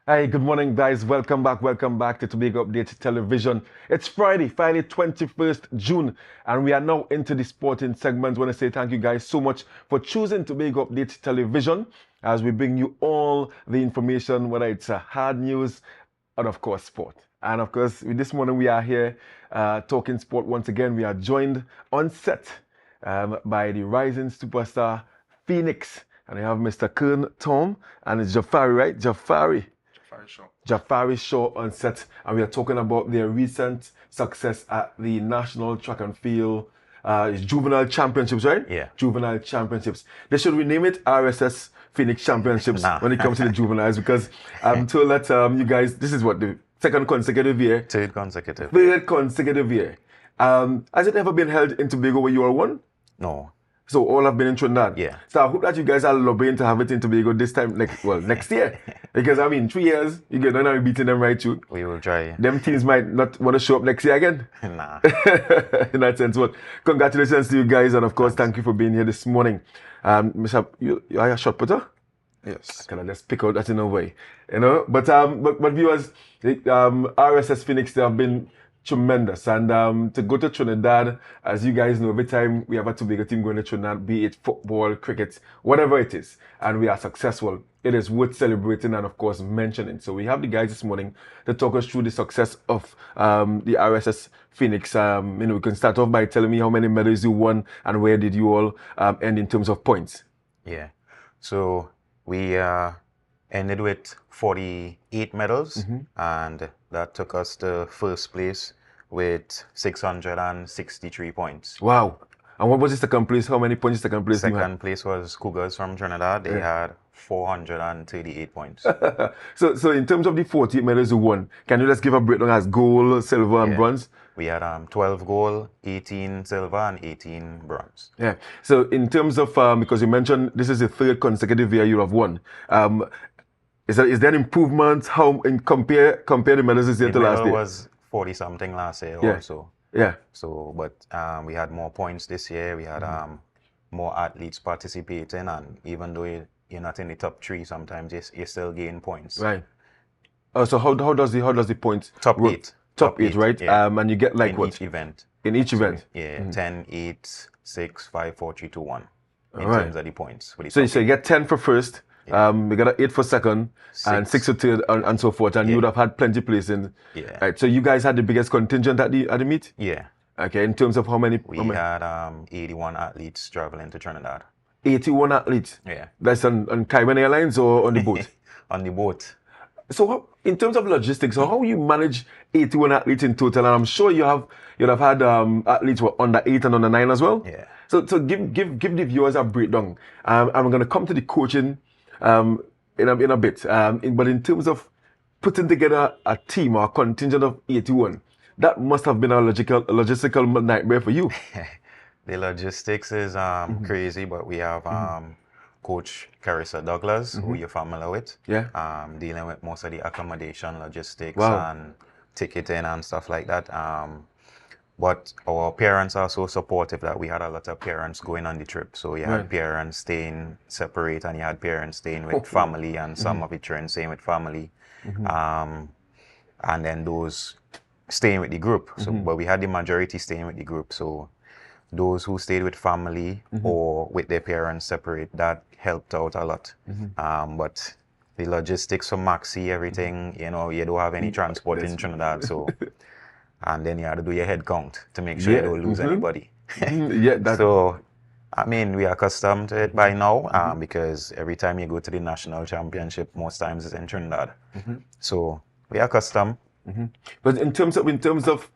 Hi, good morning, guys. Welcome back to Tobago Update Television. It's Friday, 21st June, and we are now into the sporting segment. I want to say thank you guys so much for choosing Tobago Update Television as we bring you all the information, whether it's hard news and, of course, sport. And, of course, this morning we are here talking sport once again. We are joined on set by the rising superstar Phoenix. And we have Mr. Kern Tom and it's Jafari, right? Jafari. Jafari Shaw on set, and we are talking about their recent success at the National Track and Field Juvenile Championships, right? Yeah. Juvenile Championships. They should rename it R.S.S. Phoenix Championships Nah. when it comes to the juveniles, because I'm told that you guys, this is what, the second consecutive year? Third consecutive. Third consecutive year. Has it ever been held in Tobago where you all won? No. So all have been in Trinidad. Yeah. So I hope that you guys are lobbying to have it in Tobago this time, next year. Because I mean, 3 years, you get done and beating them right through. We will try. Them teams might not want to show up next year again. Nah. In that sense, but congratulations to you guys, and of course, thank you for being here this morning. Mr. You are a shot putter? Yes. Can I just pick out that in a way, you know? But viewers, R.S.S. Phoenix, they have been tremendous, and to go to Trinidad, as you guys know, every time we have a Tobago team going to Trinidad, be it football, cricket, whatever it is, and we are successful, it is worth celebrating and of course mentioning. So we have the guys this morning to talk us through the success of the R.S.S. Phoenix. We can start off by telling me how many medals you won and where did you all end in terms of points. Yeah. So we ended with 48 medals, and that took us to first place with 663 points. Wow. And what was the second place? How many points second place you had? Second place was Cougars from Trinidad. They had 438 points. So in terms of the 48 medals you won, can you just give a breakdown as gold, silver, and bronze? We had 12 gold, 18 silver, and 18 bronze. Yeah. So in terms of, because you mentioned this is the third consecutive year you have won, is there an improvement? How in compare the medals this year to last The year? medal was 40 something last year also. Yeah. So, but we had more points this year. We had more athletes participating, and even though you're not in the top three, sometimes you still gain points. Right. So how does the points Top work? eight. Top eight, right? Yeah. And you get like in what? each event. In each event. Yeah, 10, 8, 6, 5, 4, 3, 2, 1 in Right. terms of the points. For the So top you eight. get 10 for first, you got an 8 for second, and 6 for third, and so forth, and you would have had plenty placing. Yeah. Right. So you guys had the biggest contingent at the meet. Yeah. Okay. In terms of how many? We had 81 athletes traveling to Trinidad. 81 athletes. Yeah. That's on Caribbean Airlines or on the boat. On the boat. So in terms of logistics, so how you manage 81 athletes in total? And I'm sure you'd have had athletes who were under 8 and under 9 as well. Yeah. So give the viewers a breakdown. I'm going to come to the coaching in a bit. But in terms of putting together a team or a contingent of 81, that must have been a logistical nightmare for you. The logistics is crazy, but we have Coach Carissa Douglas, who you're familiar with. Yeah. Dealing with most of the accommodation, logistics, Wow. and ticketing and stuff like that. But our parents are so supportive that we had a lot of parents going on the trip. So you had parents staying separate, and you had parents staying with family, and some of the children staying with family. And then those staying with the group. So, but we had the majority staying with the group. So those who stayed with family or with their parents separate, that helped out a lot. But the logistics for Maxi, everything, you don't have any transport in Trinidad. So, and then you have to do your head count to make sure you don't lose anybody. Yeah. So, I mean, we are accustomed to it by now because every time you go to the national championship, most times it's in Trinidad. So we are accustomed. But in terms of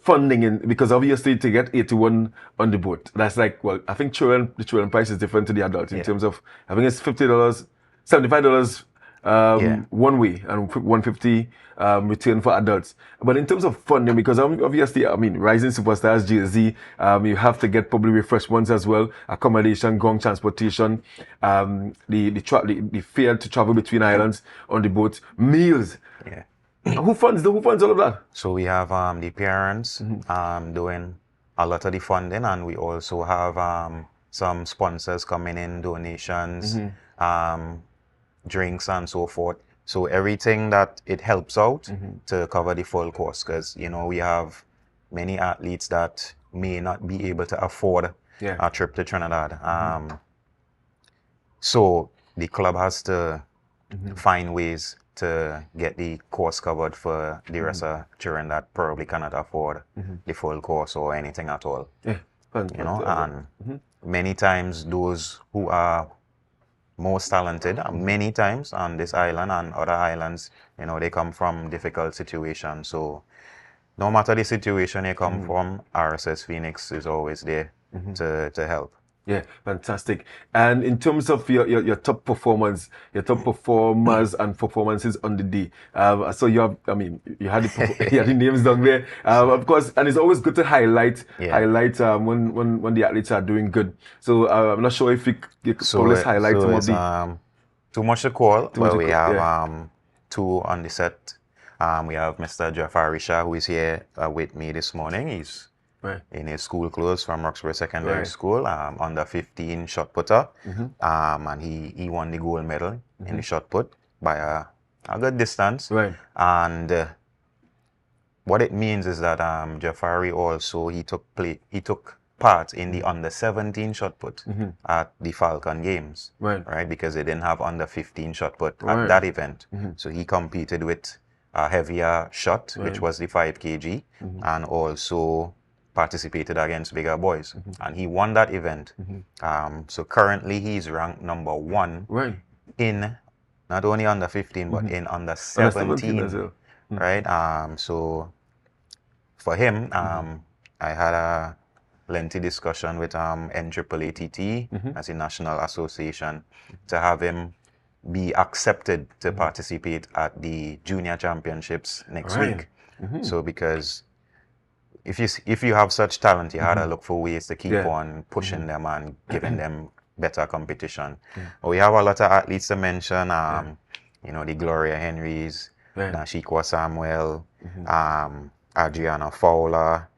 funding, because obviously to get 81 on the boat, that's like, well, I think the children price is different to the adults in terms of, I think it's $50, $75 one way and $150 return for adults. But in terms of funding, because obviously, I mean, rising superstars, Jay-Z, you have to get probably refreshments as well, accommodation, ground transportation, the fare to travel between islands on the boat, meals. Yeah. Who funds all of that? So we have the parents doing a lot of the funding, and we also have some sponsors coming in, donations. drinks and so forth. So everything that it helps out to cover the full cost, because we have many athletes that may not be able to afford a trip to Trinidad. So the club has to find ways to get the cost covered for the rest of children that probably cannot afford the full course or anything at all. Yeah. And many times those who are most talented, many times on this island and other islands, they come from difficult situations. So no matter the situation you come from, R.S.S. Phoenix is always there to help. Yeah, fantastic. And in terms of your top performers and performances on the day, so you have, you had the names down there, of course, and it's always good to highlight when the athletes are doing good. So I'm not sure if you could always highlight some of the. Too much to call, but we have two on the set. We have Mr. Jafari Shah, who is here with me this morning. He's in his school clothes from Roxbury Secondary School, under 15 shot putter, and he won the gold medal in the shot put by a good distance. And what it means is that Jafari also he took part in the under 17 shot put at the Falcon Games, right? Because they didn't have under 15 shot put at that event, so he competed with a heavier shot, which was the 5 kg, and also participated against bigger boys, and he won that event. So currently he's ranked number 1 in not only under 15 but in under 17, right? So for him, I had a lengthy discussion with NAAATT as a national association to have him be accepted to participate at the junior championships next week. So because if you have such talent, you have to look for ways to keep on pushing them and giving them better competition. We have a lot of athletes to mention, the Gloria Henrys, Nashikwa Samuel, Adriana Fowler,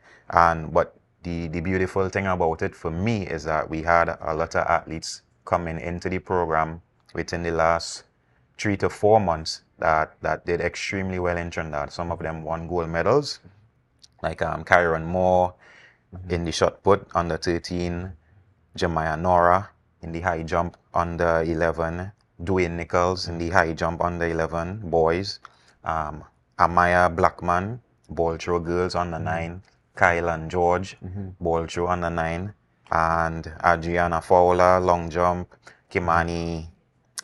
but the beautiful thing about it for me is that we had a lot of athletes coming into the program within the last 3 to 4 months that did extremely well in Trinidad. Some of them won gold medals, like Kyron Moore in the shot put under 13, Jemiah Nora in the high jump under 11, Dwayne Nichols in the high jump under 11 boys, Amaya Blackman, ball throw girls under 9, Kyle and George, ball throw under 9, and Adriana Fowler, long jump, Kimani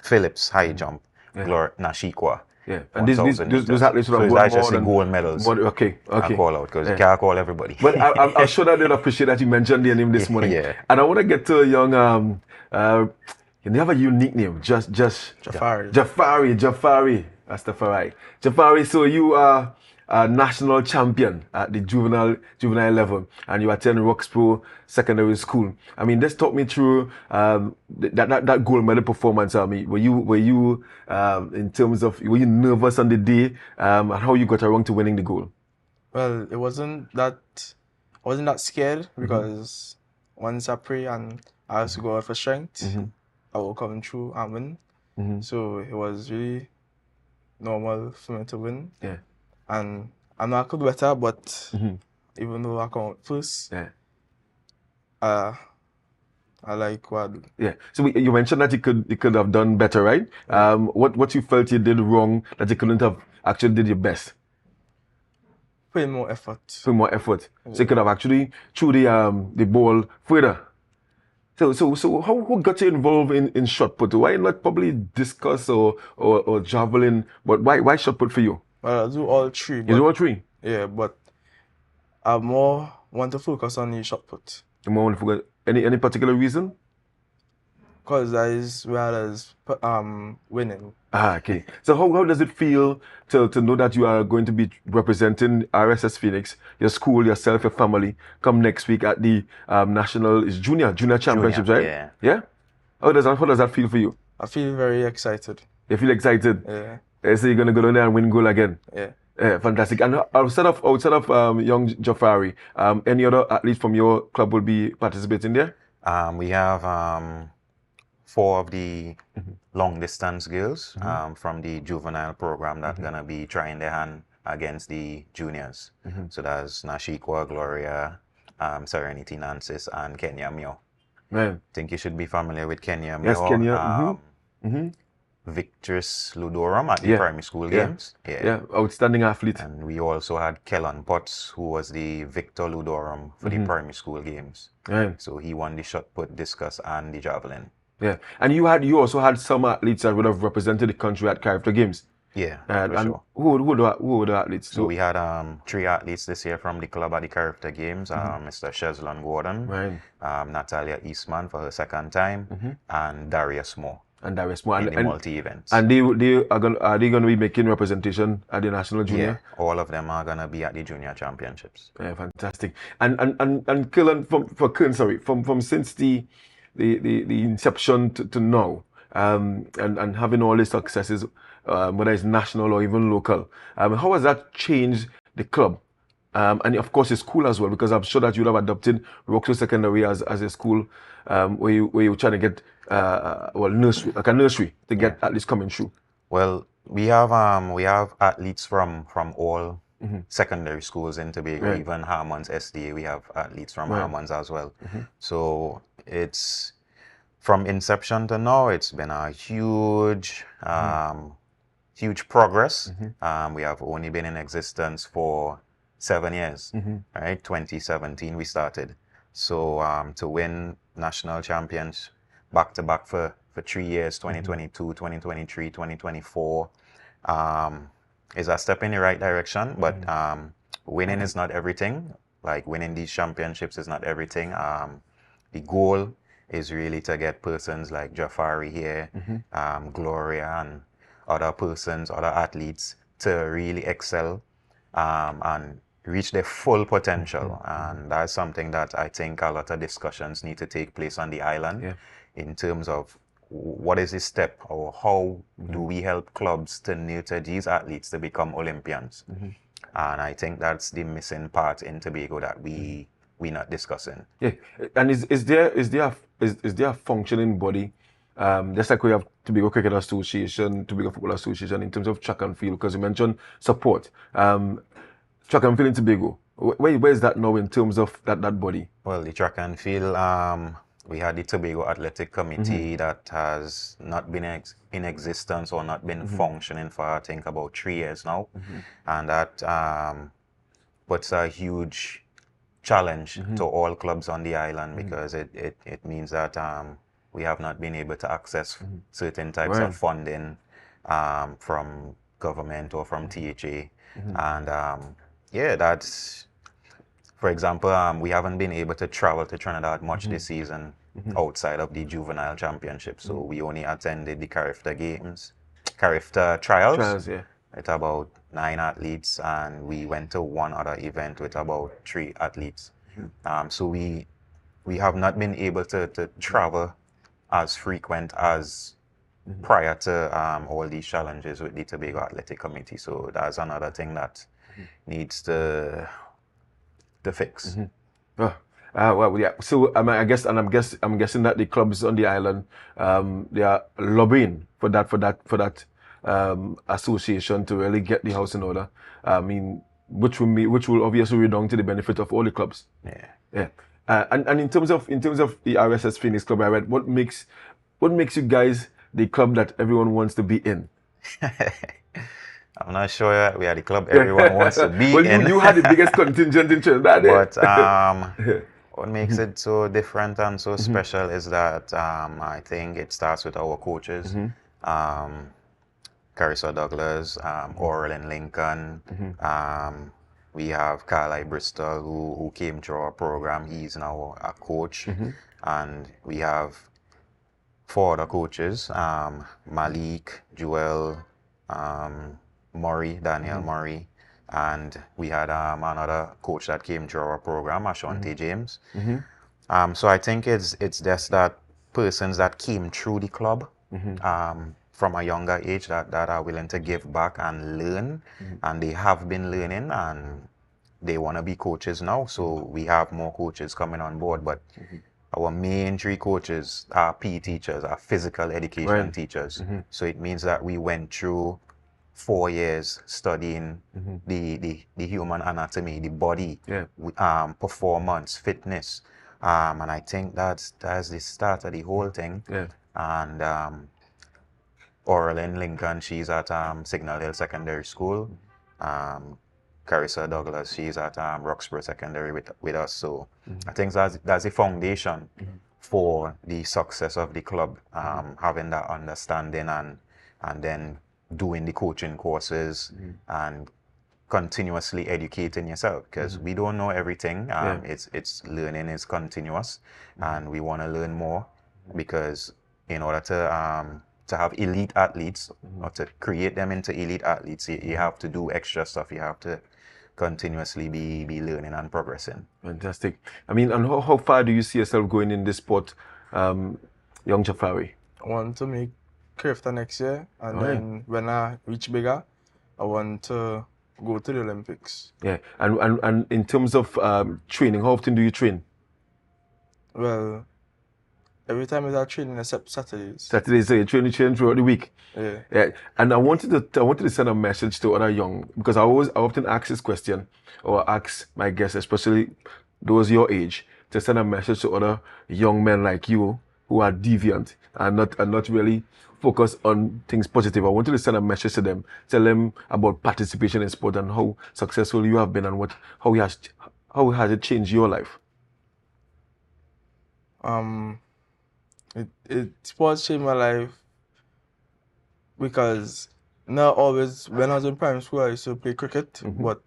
Phillips, high jump, Nashikwa. Yeah, and those athletes would have won more just than gold medals. Okay. I call out because you can't call everybody. But I'm sure that they'll appreciate that you mentioned their name this morning. And I want to get to a young, you have a unique name, just Jafari. Jafari, so you are a national champion at the juvenile level, and you attend Roxbury Secondary School. Just talk me through that gold medal performance. Were you in terms of, were you nervous on the day, and how you got around to winning the gold? Well, I wasn't that scared because once I pray and I have to go out for strength, I will come through and win. So it was really normal for me to win. Yeah. And I know I could better, but even though I come out first, I like what I do. Yeah. So you mentioned that you could have done better, right? What you felt you did wrong that you couldn't have actually did your best? Put in more effort. So you could have actually threw the ball further. So how got you involved in shot put? Why not probably discus or javelin? But why shot put for you? Well, I do all three. You do all three? Yeah, but I more want to focus on the shot put. You more want to focus. Any particular reason? Because that is where I was winning. Okay. So how does it feel to know that you are going to be representing R.S.S. Phoenix, your school, yourself, your family, come next week at the national junior championships, right? Yeah. Yeah. How does that feel for you? I feel very excited. You feel excited? Yeah. So you're gonna go down there and win gold again? Yeah. Yeah, fantastic. And outside of young Jafari, any other athletes from your club will be participating there? We have 4 of the long distance girls from the juvenile program that gonna be trying their hand against the juniors. So that's Nashikwa, Gloria, Serenity Nancis, and Kenya Mio. Right. I think you should be familiar with Kenya Mio. Yes, Kenya. Victress Ludorum at the primary school games. Yeah, outstanding athlete. And we also had Kellan Potts, who was the Victor Ludorum for the primary school games. Right. So he won the shot put, discus, and the javelin. Yeah, and you also had some athletes that would have represented the country at character games. Yeah, and sure. Who were the athletes? So we had 3 athletes this year from the club at the character games. Mr. Cheslon Gordon, Natalia Eastman for her 2nd time, and Darius Moore. And Darius Moore. In the multi-events. And are they going to be making representation at the national junior? Yeah, all of them are going to be at the junior championships. Yeah, fantastic. And Killen, from since the inception to now, and having all these successes, whether it's national or even local, how has that changed the club? And of course, the school as well, because I'm sure that you'd have adopted Roxo Secondary as a school where you're trying to get nursery, like a nursery, to get at least coming through. Well, we have athletes from all secondary schools in Tobago, even Harmons SDA. We have athletes from Harmons as well. So it's from inception to now, it's been a huge huge progress. We have only been in existence for 7 years, right? 2017 we started. So to win national champions back-to-back for 3 years, 2022, 2023, 2024, is a step in the right direction, but winning is not everything. Like winning these championships is not everything. The goal is really to get persons like Jafari here, Gloria, and other persons, other athletes to really excel and reach their full potential. And that's something that I think a lot of discussions need to take place on the island in terms of what is the step or how do we help clubs to nurture these athletes to become Olympians. And I think that's the missing part in Tobago that we're not discussing. Yeah, and is there a functioning body, just like we have Tobago Cricket Association, Tobago Football Association, in terms of track and field? Because you mentioned support. Track and field in Tobago, where is that now in terms of that body? Well, the track and field, we had the Tobago Athletic Committee that has not been in existence or not been functioning for, I think, about 3 years now. And that puts a huge challenge to all clubs on the island, because it means that we have not been able to access certain types of funding from government or from THA. And yeah, that's, for example, we haven't been able to travel to Trinidad much this season outside of the juvenile championship. So we only attended the Carifta games, Carifta trials with about 9 athletes, and we went to one other event with about 3 athletes. So we have not been able to travel as frequent as prior to all these challenges with the Tobago Athletic Committee. So that's another thing that needs to fix. Well, yeah. So I'm guessing that the clubs on the island, they are lobbying for that association to really get the house in order. I mean, which will obviously redound to the benefit of all the clubs. Yeah. And in terms of the R.S.S. Phoenix Club, I read, what makes you guys the club that everyone wants to be in? I'm not sure we are the club everyone wants to be in. You had the biggest contingent in Trinidad. But what makes it so different and so special is that I think it starts with our coaches. Carissa Douglas, Orlin Lincoln. We have Carly Bristol, who came through our program. He's now a coach. And we have 4 other coaches, Malik, Joel, Daniel Murray, and we had another coach that came through our program, Ashante James. So I think it's just that persons that came through the club from a younger age that are willing to give back and learn, and they have been learning, and they want to be coaches now. So we have more coaches coming on board, but our main three coaches are PE teachers, are physical education Right. teachers. So it means that we went through 4 years studying the human anatomy, the body, Yeah. performance, fitness. And I think that's the start of the whole thing. Yeah. And Oral in Lincoln, she's at Signal Hill Secondary School. Carissa Douglas, she's at Roxborough Secondary with us. So I think that's the foundation for the success of the club, having that understanding and then doing the coaching courses and continuously educating yourself, because we don't know everything. It's learning is continuous, and we want to learn more, because in order to have elite athletes or to create them into elite athletes, you have to do extra stuff. You have to continuously be learning and progressing. Fantastic. I mean, and how far do you see yourself going in this sport, young Jafari? I want to make CRIFTA next year, and then when I reach bigger, I want to go to the Olympics. Yeah, and in terms of training, how often do you train? Well, every time I training except Saturdays. Saturdays, so you train throughout the week. Yeah. And I wanted to send a message to other young, because I often ask this question, or ask my guests, especially those your age, to send a message to other young men like you who are deviant and not really focus on things positive. I wanted to send a message to them, tell them about participation in sport and how successful you have been, and how has it changed your life. Sports changed my life because not always, when I was in primary school, I used to play cricket, but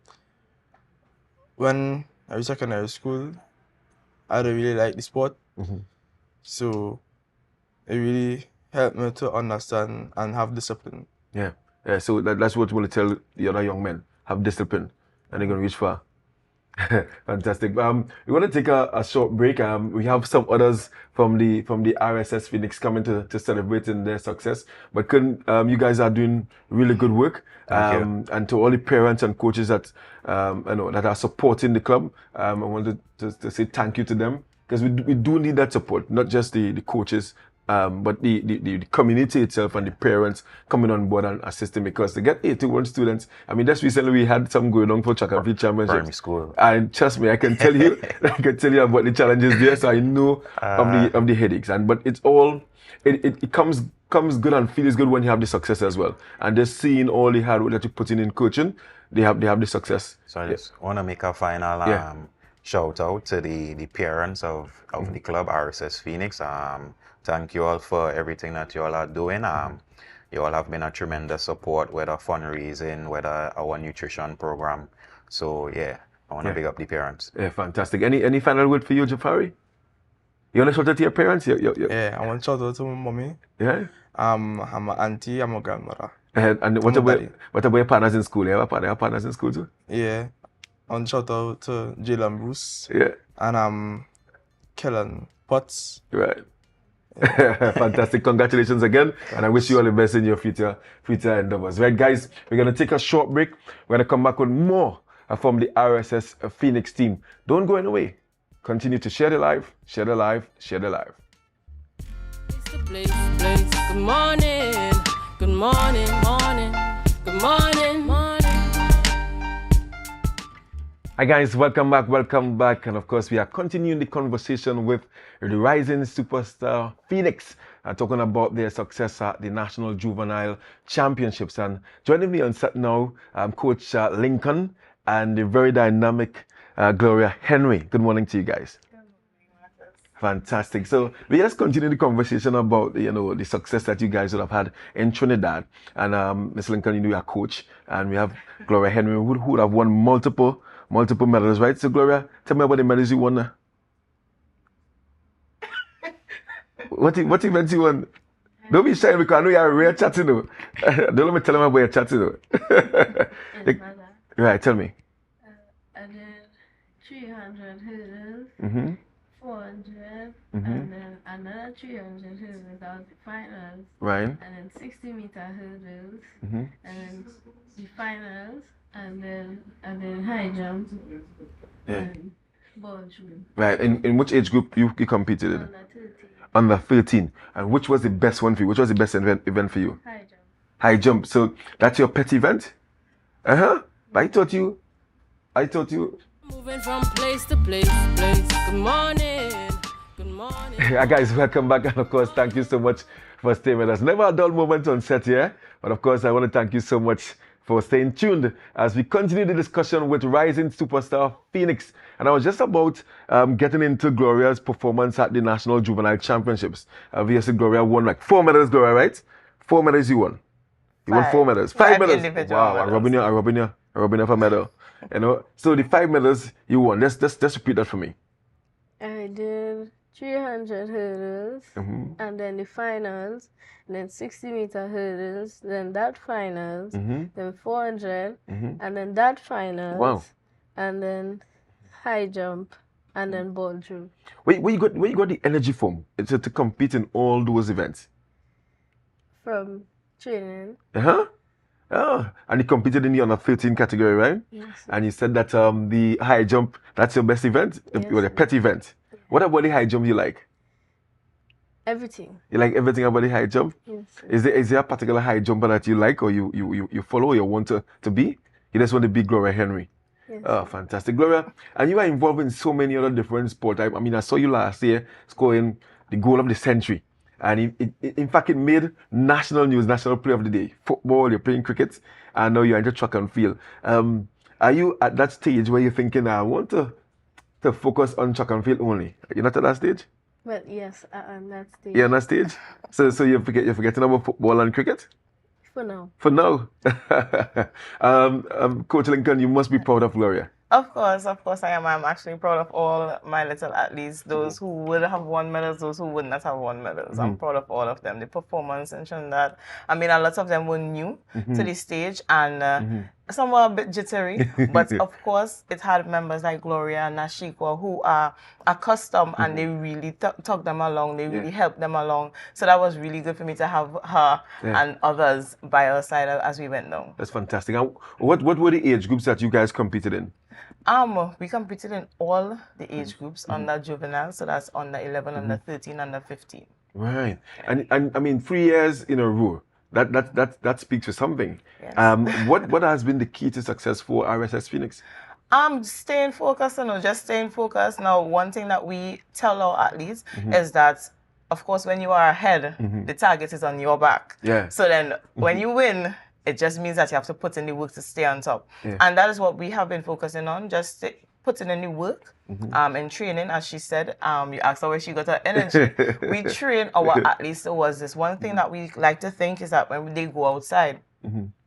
when I was secondary school, I don't really like the sport. So it really helped me to understand and have discipline. Yeah. So that's what we want to tell the other young men. Have discipline, and they're going to reach far. Fantastic. We want to take a short break. We have some others from the R.S.S. Phoenix coming to celebrate in their success. But you guys are doing really good work. Thank you. And to all the parents and coaches that that are supporting the club, I wanted to say thank you to them, because we do need that support, not just the coaches, but the community itself and the parents coming on board and assisting, because to get 81 students, I mean, just recently we had some going on for track and field championships. Primary school. And trust me, I can tell you, about the challenges there, so I know of the headaches. But it's all, it comes good and feels good when you have the success as well. And just seeing all the hard work that you put in coaching, they have the success. So I just want to make a final shout out to the parents of the club, R.S.S. Phoenix. Thank you all for everything that you all are doing. You all have been a tremendous support, whether fundraising, whether our nutrition program. So yeah, I want to big up the parents. Yeah, fantastic. Any final word for you, Jafari? You want to shout out to your parents? Yeah, I want to shout out to my mommy. Yeah. I'm my auntie, I'm my grandmother. And what about your partners in school? You have partners in school too? Yeah. I want to shout out to Jalen Bruce. Yeah. And Kellen Potts. Right. Fantastic. Congratulations again. And I wish you all the best in your future endeavors. Right, guys, we're going to take a short break. We're going to come back with more from the R.S.S. Phoenix team. Don't go anyway. Continue to share the live, share the live, share the live. It's the place. Good morning. Good morning, morning. Good morning, morning. Hi guys, welcome back, and of course we are continuing the conversation with the rising superstar Phoenix, talking about their success at the National Juvenile Championships. And joining me on set now, Coach Lincoln and the very dynamic Gloria Henry. Good morning to you guys. Fantastic. So we just continue the conversation about the success that you guys would have had in Trinidad. And Ms. Lincoln, you are coach, and we have Gloria Henry, who would have won multiple medals, right? So Gloria, tell me about the medals you won. What events you won? Don't be shy, because I know you're a rare chat, Don't let me tell them about your chat, Right, tell me. I did 300 hurdles, 400, and then another 300 hurdles. That was the finals. Right. And then 60-meter hurdles, and then the finals, and then high jump. Yeah. ball through. Right. In which age group you competed in? Under 13. Under 13. And which was the best one for you? Which was the best event for you? High jump. High jump. So that's your pet event? Uh-huh. I thought you. Moving from place to place. Good morning. Good morning. Yeah, guys, welcome back. And of course, thank you so much for staying with us. Never a dull moment on set here. But of course, I want to thank you so much for staying tuned as we continue the discussion with rising superstar Phoenix. And I was just about getting into Gloria's performance at the National Juvenile Championships. Obviously, Gloria won like 4 medals, Gloria, right? 4 medals you won. You won 4 medals. 5 medals. Wow, I'm robbing you for a medal. You know, so the 5 medals you won. Just repeat that for me. I did 300 hurdles, and then the finals, then 60-meter hurdles, then that finals, then 400, and then that finals, Wow. and then high jump, and then ball through. Where you got the energy from to compete in all those events? From training. Uh-huh. Oh, and you competed in the under 13 category, right? Yes. And you said that the high jump, that's your best event? Yes. Or the pet event? What about the high jump you like? Everything. You like everything about the high jump? Yes. Is there a particular high jumper that you like or you follow or you want to be? You just want to be Gloria Henry? Yes. Oh, fantastic. Gloria, and you are involved in so many other different sports. I mean, I saw you last year scoring the goal of the century. And in fact, it made national news, national player of the day. Football, you're playing cricket, and now you're into track and field. Are you at that stage where you're thinking, I want to focus on track and field only? You're not at that stage? Well, yes, on that stage. You're on that stage? So you're forgetting about football and cricket? For now. For now. Coach Lincoln, you must be proud of Gloria. Of course I am. I'm actually proud of all my little athletes, those who would have won medals, those who would not have won medals. I'm proud of all of them. The performance in Trinidad, I mean, a lot of them were new to the stage and some were a bit jittery, but of course it had members like Gloria and Nashikwa who are accustomed and they really took them along, they really helped them along. So that was really good for me to have her and others by our side as we went down. That's fantastic. And what were the age groups that you guys competed in? We competed in all the age groups under juvenile, so that's under 11, under 13, under 15. Right. And I mean 3 years in a row. That speaks for something. Yes. What has been the key to success for R.S.S. Phoenix? Staying focused, just staying focused. Now, one thing that we tell our athletes is that, of course, when you are ahead, the target is on your back. Yeah. So then when you win, it just means that you have to put in the work to stay on top. Yeah. And that is what we have been focusing on, just putting in the work in training. As she said, you asked her where she got her energy. We train our athletes towards this. One thing that we like to think is that when they go outside,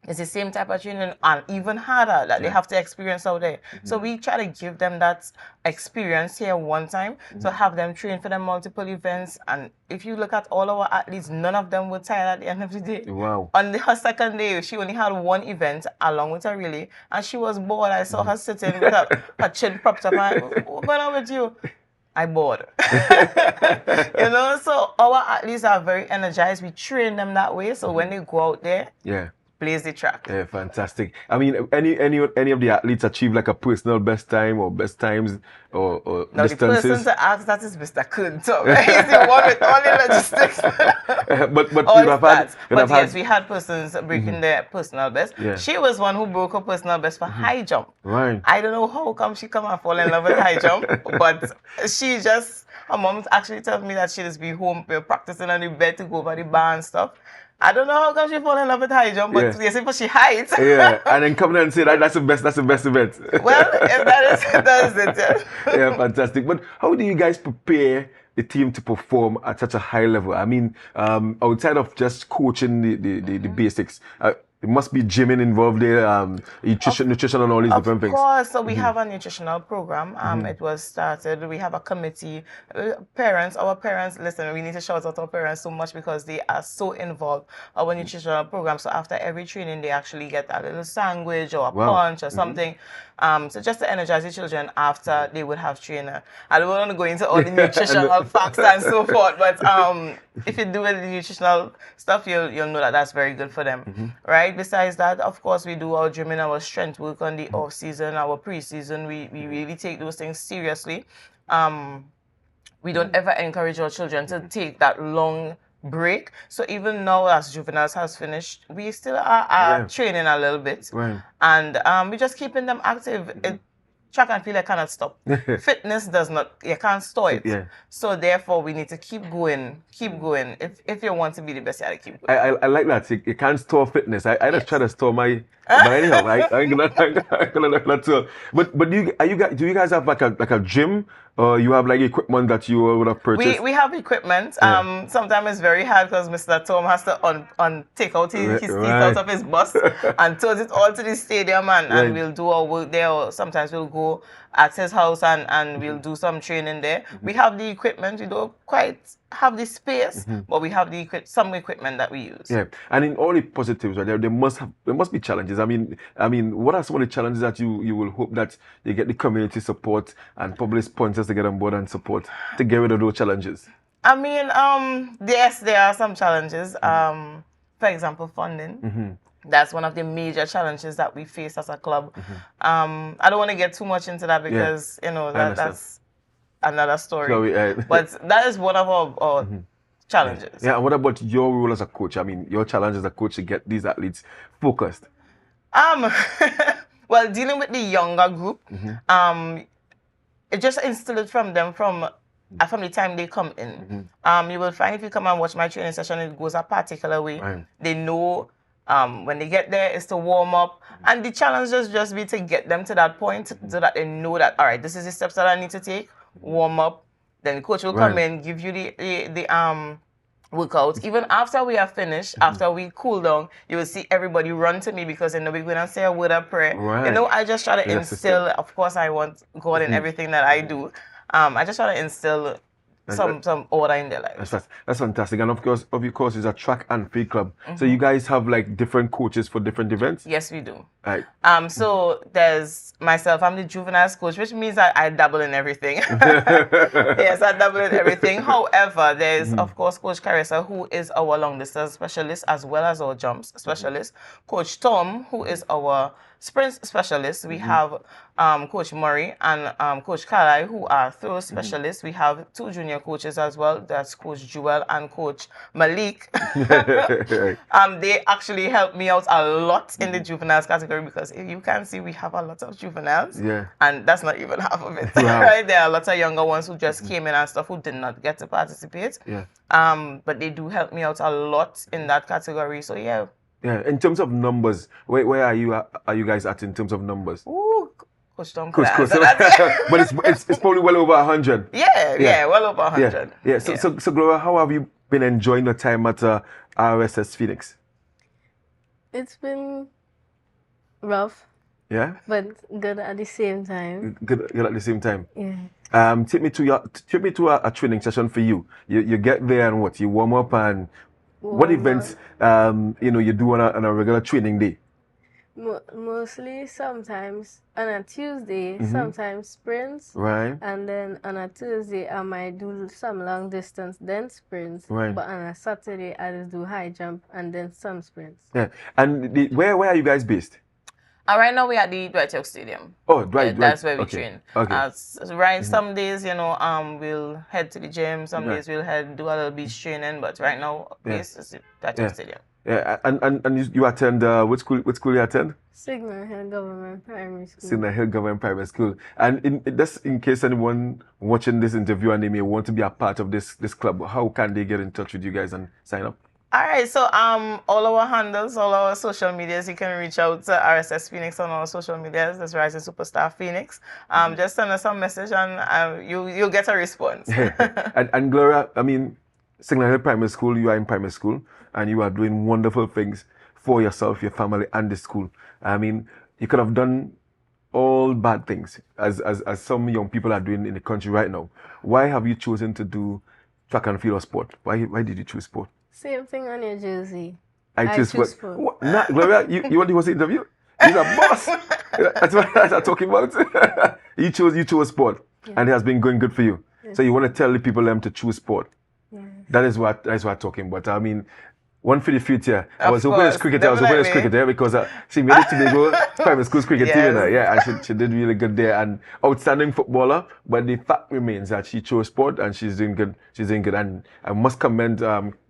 it's the same type of training and even harder that they have to experience out there. So we try to give them that experience here one time to have them train for the multiple events. And if you look at all our athletes, none of them were tired at the end of the day. Wow. On her second day, she only had one event along with her relay and she was bored. I saw her sitting with her chin propped up and what's going on with you? I bored. So our athletes are very energized. We train them that way. So when they go out there, blaze the track. Yeah, fantastic. I mean, any of the athletes achieve like a personal best time or best times or now distances? The person to ask that is Mr. Kuhn. So he's the one with all the logistics. but yes, we had persons breaking their personal best. Yeah. She was one who broke her personal best for high jump. Right. I don't know how come she come and fall in love with high jump, but she just, her mom actually tells me that she just be home practicing on the bed to go over the bar and stuff. I don't know how come she fall in love with high jump, but yes, if she height. Yeah, and then come and say that's the best event. Well, that is it. Yeah. Yeah, fantastic. But how do you guys prepare the team to perform at such a high level? I mean, outside of just coaching the basics, there must be gymming involved there, nutrition and all these different things. Of course. So we have a nutritional program. It was started. We have a committee. Our parents, listen, we need to shout out our parents so much because they are so involved. Our nutritional program. So after every training, they actually get a little sandwich or a punch or something. So just to energize the children after they would have trainer. I don't want to go into all the nutritional facts and so forth, but if you do the nutritional stuff, you'll know that that's very good for them, right? right besides that, of course, we do our gym and our strength work on the off season, our pre-season. We really take those things seriously. We don't ever encourage our children to take that long break. So even now, as juveniles has finished, we still are training a little bit, and we're just keeping them active. Track and field, I cannot stop. Fitness does not, you can't store it. So therefore, we need to keep going. If you want to be the best, you gotta keep going. I like that. You can't store fitness. I just try to store my. But anyhow, I ain't gonna let that too. But do you guys have like a gym, or you have like equipment that you would have purchased? We have equipment. Sometimes it's very hard because Mr. Tom has to take out his teeth out of his bus and toss it all to the stadium, and we'll do our work there. Or sometimes we'll go at his house and we'll do some training there. We have the equipment. We don't quite have the space, but we have some equipment that we use. Yeah, and in all the positives, right, there must be challenges. I mean, what are some of the challenges that you will hope that you get the community support and public sponsors to get on board and support to get rid of those challenges? I mean, yes, there are some challenges. For example, funding. That's one of the major challenges that we face as a club. I don't want to get too much into that because that's another story. But that is one of our challenges. Yeah, and what about your role as a coach? I mean, your challenge as a coach to get these athletes focused. Well, dealing with the younger group, it just instilled from them from the time they come in. You will find if you come and watch my training session, it goes a particular way. They know when they get there is to warm up, and the challenge is just be to get them to that point so that they know that, all right, this is the steps that I need to take. Warm up, then the coach will come in, give you the workout. Even after we are finished, after we cool down, you will see everybody run to me because they know we're going to say a word of prayer. I just try to instill, of course I want God in everything that I do. I just try to instill some order in their lives. That's fantastic. And of course, it's a track and field club. So you guys have like different coaches for different events? Yes, we do. Right. So there's myself, I'm the juveniles coach, which means I dabble in everything. Yes, I dabble in everything. However, there's of course Coach Carissa, who is our long distance specialist as well as our jumps specialist. Coach Tom, who is our sprint specialist. We have Coach Murray and Coach Carlisle, who are throw specialists. We have two junior coaches as well. That's Coach Juvenile and Coach Malik. They actually help me out a lot in the juveniles category because if you can see, we have a lot of juveniles. And that's not even half of it. Right? There are lots of younger ones who just came in and stuff who did not get to participate. But they do help me out a lot in that category. So yeah. Yeah, in terms of numbers, where are you guys at in terms of numbers? Ooh, Coach Tom. But it's probably well over 100. Yeah, well over 100. Yeah. So Gloria, how have you been enjoying your time at R.S.S. Phoenix? It's been rough. Yeah. But good at the same time. Good at the same time. Yeah. Take me to a training session for you. You get there and what? You warm up and what events you do on a regular training day? Mostly, sometimes on a Tuesday, sometimes sprints. Right. And then on a Tuesday, I might do some long distance, then sprints. Right. But on a Saturday, I just do high jump and then some sprints. Yeah. And where are you guys based? Right now we're at the Dwight York Stadium. Oh, right. That's where we train. Okay. Some days, we'll head to the gym. Some days we'll do a little beach training. But right now, base is Dwight York Stadium. Yeah. And you attend which school you attend? Signal Hill Government Primary School. Signal Hill Government Primary School. And in case anyone watching this interview and they may want to be a part of this club, how can they get in touch with you guys and sign up? All right, so all our handles, all our social medias, you can reach out to R.S.S. Phoenix on our social medias. That's Rising Superstar Phoenix. Just send us some message and you'll get a response. and Gloria, I mean, Signal Hill Primary School, you are in primary school and you are doing wonderful things for yourself, your family, and the school. I mean, you could have done all bad things as some young people are doing in the country right now. Why have you chosen to do track and field or sport? Why did you choose sport? Same thing on your jersey. I choose sport. sport. Gloria, you want to host the interview? He's a boss. That's what I'm talking about. you chose sport, and it has been going good for you. Yes. So you want to tell the people them to choose sport. Yes. That's what I'm talking about. I mean, one for the future. I Of was hoping it's course, cricket. I was hoping it's definitely. cricket, because she made it to Tobago private school's cricket team, Yes. and she did really good there, and outstanding footballer. But the fact remains that she chose sport, and she's doing good. She's doing good, and I must commend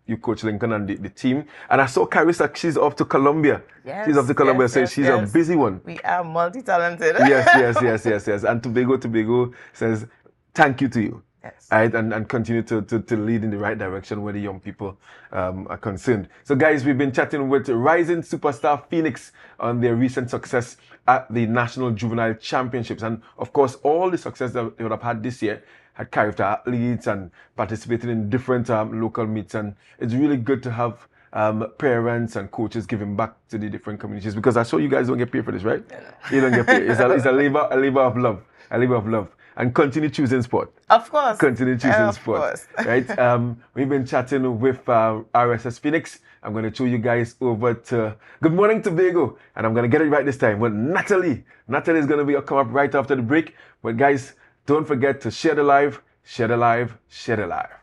you, Coach Lincoln, and the team. And I saw Carissa, she's off to Colombia. Yes, She's off to Colombia, yes, so yes, she's yes. a busy one. We are multi-talented. Yes. And Tobago says thank you to you. Yes. Right, and continue to lead in the right direction where the young people are concerned. So guys, we've been chatting with rising superstar Phoenix on their recent success at the National Juvenile Championships. And of course, all the success that they would have had this year had carried to athletes and participated in different local meets. And it's really good to have parents and coaches giving back to the different communities, because I saw you guys don't get paid for this, right? You don't get paid. It's a labor of love. A labor of love. And continue choosing sport. Of course. Continue choosing Of sport. course. Right? We've been chatting with R.S.S. Phoenix. I'm going to show you guys over to Good Morning Tobago. And I'm going to get it right this time with Natalie. Natalie is going to be come up right after the break. But guys, don't forget to share the live, share the live, share the live.